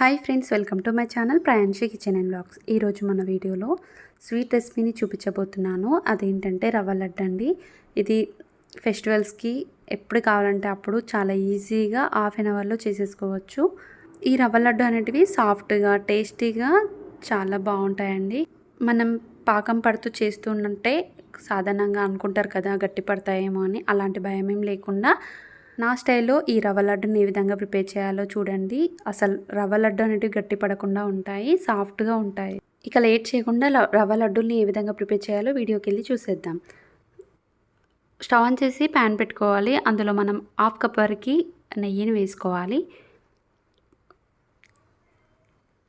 Hi friends, welcome to my channel Prayanshi kitchen and blogs. ఈరోజు మన వీడియోలో స్వీట్ రెసిపీని చూపించబోతున్నాను. అదేంటంటే రవ్వ లడ్డు అండి. ఇది ఫెస్టివల్స్కి ఎప్పుడు కావాలంటే అప్పుడు చాలా ఈజీగా హాఫ్ అన్ అవర్లో చేసేసుకోవచ్చు. ఈ రవ్వ లడ్డు అనేటివి సాఫ్ట్గా టేస్టీగా చాలా బాగుంటాయండి. మనం పాకం పడుతూ చేస్తుంటే సాధారణంగా అనుకుంటారు కదా గట్టి పడతాయేమో అని. అలాంటి భయం ఏం లేకుండా నా స్టైల్లో ఈ రవ్వ లడ్డుని ఏ విధంగా ప్రిపేర్ చేయాలో చూడండి. అసలు రవ్వ లడ్డు అనేటివి గట్టి పడకుండా ఉంటాయి, సాఫ్ట్గా ఉంటాయి. ఇక లేట్ చేయకుండా రవ్వ లడ్డూల్ని ఏ విధంగా ప్రిపేర్ చేయాలో వీడియోకి వెళ్ళి చూసేద్దాం. స్టవ్ ఆన్ చేసి ప్యాన్ పెట్టుకోవాలి. అందులో మనం హాఫ్ కప్ వరకు నెయ్యిని వేసుకోవాలి.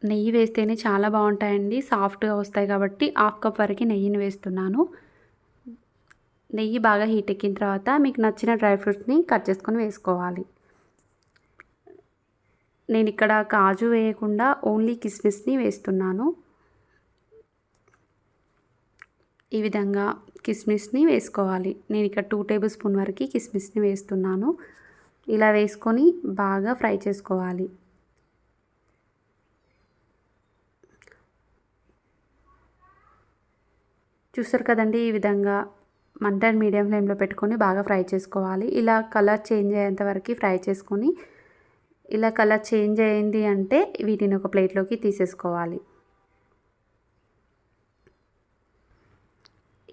నెయ్యి వేస్తేనే చాలా బాగుంటాయండి, సాఫ్ట్గా వస్తాయి కాబట్టి హాఫ్ కప్ వరకు నెయ్యిని వేస్తున్నాను. నెయ్యి బాగా హీట్ ఎక్కిన తర్వాత మీకు నచ్చిన డ్రై ఫ్రూట్స్ని కట్ చేసుకొని వేసుకోవాలి. నేను ఇక్కడ కాజు వేయకుండా ఓన్లీ కిస్మిస్ని వేస్తున్నాను. ఈ విధంగా కిస్మిస్ని వేసుకోవాలి. నేను ఇక్కడ 2 టేబుల్ స్పూన్ వరకు కిస్మిస్ని వేస్తున్నాను. ఇలా వేసుకొని బాగా ఫ్రై చేసుకోవాలి. చూస్తారు కదండి, ఈ విధంగా మంటని మీడియం ఫ్లేమ్లో పెట్టుకొని బాగా ఫ్రై చేసుకోవాలి. ఇలా కలర్ చేంజ్ అయ్యేంత వరకు ఫ్రై చేసుకొని, ఇలా కలర్ చేంజ్ అయ్యింది అంటే వీటిని ఒక ప్లేట్లోకి తీసేసుకోవాలి.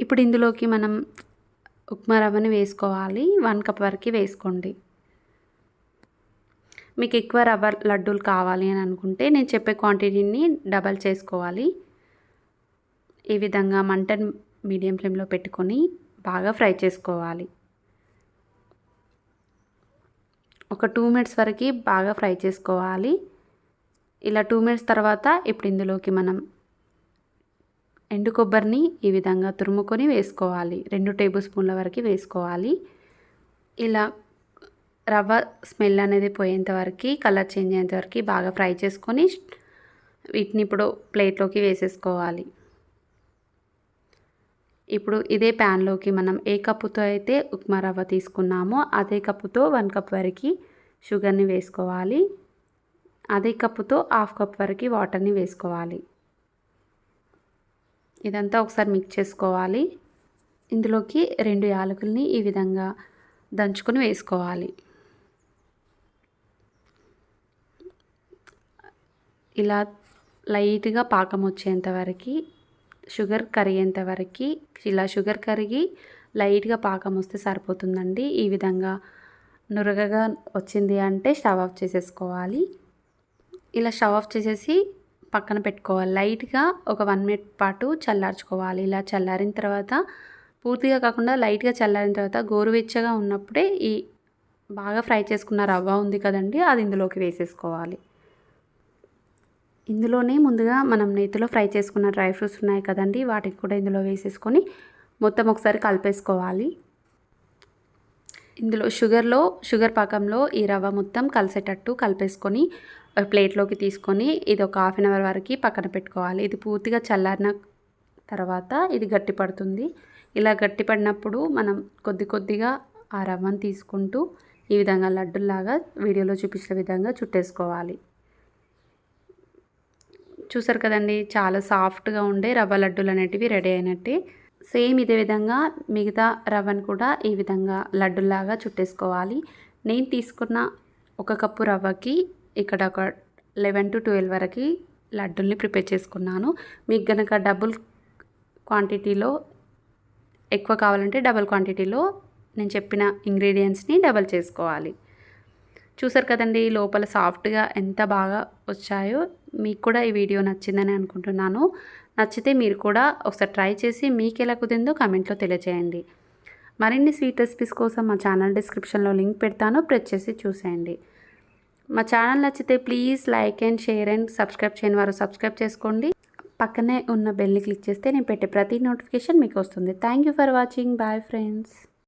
ఇప్పుడు ఇందులోకి మనం ఉప్మా రవ్వని వేసుకోవాలి. 1 కప్ వరకు వేసుకోండి. మీకు ఎక్కువ రవ్వ లడ్డూలు కావాలి అని అనుకుంటే నేను చెప్పే క్వాంటిటీని డబల్ చేసుకోవాలి. ఈ విధంగా మంటని మీడియం ఫ్లేమ్లో పెట్టుకొని బాగా ఫ్రై చేసుకోవాలి. ఒక 2 మినిట్స్ వరకు బాగా ఫ్రై చేసుకోవాలి. ఇలా 2 మినిట్స్ తర్వాత ఇప్పుడు ఇందులోకి మనం ఎండు కొబ్బరిని ఈ విధంగా తురుముకొని వేసుకోవాలి. 2 టేబుల్ స్పూన్ల వరకు వేసుకోవాలి. ఇలా రవ్వ స్మెల్ అనేది పోయేంత వరకు, కలర్ చేంజ్ అయ్యేంత వరకు బాగా ఫ్రై చేసుకొని వీటిని ఇప్పుడు ప్లేట్లోకి వేసేసుకోవాలి. ఇప్పుడు ఇదే ప్యాన్లోకి మనం ఏ కప్పుతో అయితే ఉప్మా రవ్వ తీసుకున్నామో అదే కప్పుతో 1 కప్ వరకు షుగర్ని వేసుకోవాలి. అదే కప్పుతో హాఫ్ కప్ వరకు వాటర్ని వేసుకోవాలి. ఇదంతా ఒకసారి మిక్స్ చేసుకోవాలి. ఇందులోకి 2 యాలకుల్ని ఈ విధంగా దంచుకొని వేసుకోవాలి. ఇలా లైట్గా పాకం వచ్చేంత వరకు, షుగర్ కరిగేంత వరకు, ఇలా షుగర్ కరిగి లైట్గా పాకం వస్తే సరిపోతుందండి. ఈ విధంగా నురగగా వచ్చింది అంటే స్టవ్ ఆఫ్ చేసేసుకోవాలి. ఇలా స్టవ్ ఆఫ్ చేసేసి పక్కన పెట్టుకోవాలి. లైట్గా ఒక 1 మినిట్ పాటు చల్లార్చుకోవాలి. ఇలా చల్లారిన తర్వాత, పూర్తిగా కాకుండా లైట్గా చల్లారిన తర్వాత గోరువెచ్చగా ఉన్నప్పుడే ఈ బాగా ఫ్రై చేసుకున్న రవ్వ ఉంది కదండి, అది ఇందులోకి వేసేసుకోవాలి. ఇందులోనే ముందుగా మనం నేతిలో ఫ్రై చేసుకున్న డ్రై ఫ్రూట్స్ ఉన్నాయి కదండి, వాటికి కూడా ఇందులో వేసేసుకొని మొత్తం ఒకసారి కలిపేసుకోవాలి. ఇందులో షుగర్ పాకంలో ఈ రవ్వ మొత్తం కలిసేటట్టు కలిపేసుకొని ప్లేట్లోకి తీసుకొని ఇది ఒక హాఫ్ అన్ అవర్ వరకు పక్కన పెట్టుకోవాలి. ఇది పూర్తిగా చల్లారిన తర్వాత ఇది గట్టి పడుతుంది. ఇలా గట్టి పడినప్పుడు మనం కొద్దిగా ఆ రవ్వను తీసుకుంటూ ఈ విధంగా లడ్డులాగా వీడియోలో చూపించిన విధంగా చుట్టేసుకోవాలి. చూసారు కదండి, చాలా సాఫ్ట్గా ఉండే రవ్వ లడ్డూలు అనేటివి రెడీ అయినట్టే. సేమ్ ఇదే విధంగా మిగతా రవ్వను కూడా ఈ విధంగా లడ్డులాగా చుట్టేసుకోవాలి. నేను తీసుకున్న 1 కప్పు రవ్వకి ఇక్కడ ఒక 11 to 12 వరకు లడ్డూల్ని ప్రిపేర్ చేసుకున్నాను. మీకు కనుక డబుల్ క్వాంటిటీలో ఎక్కువ కావాలంటే డబుల్ క్వాంటిటీలో నేను చెప్పిన ఇంగ్రీడియంట్స్ని డబుల్ చేసుకోవాలి. చూసారు కదండి, లోపల సాఫ్ట్గా ఎంత బాగా వచ్చాయో. మీకు కూడా ఈ వీడియో నచ్చిందని అనుకుంటున్నాను. నచ్చితే మీరు కూడా ఒకసారి ట్రై చేసి మీకు ఎలా కుదిరిందో కామెంట్లో తెలియజేయండి. మరిన్ని స్వీట్ రెసిపీస్ కోసం మా ఛానల్ డిస్క్రిప్షన్లో లింక్ పెడతాను, ప్రెస్ చేసి చూసేయండి. మా ఛానల్ నచ్చితే please like and share and subscribe చేయని వారు సబ్స్క్రైబ్ చేసుకోండి. పక్కనే ఉన్న బెల్ని క్లిక్ చేస్తే నేను పెట్టే ప్రతి నోటిఫికేషన్ మీకు వస్తుంది. Thank you for watching. Bye friends.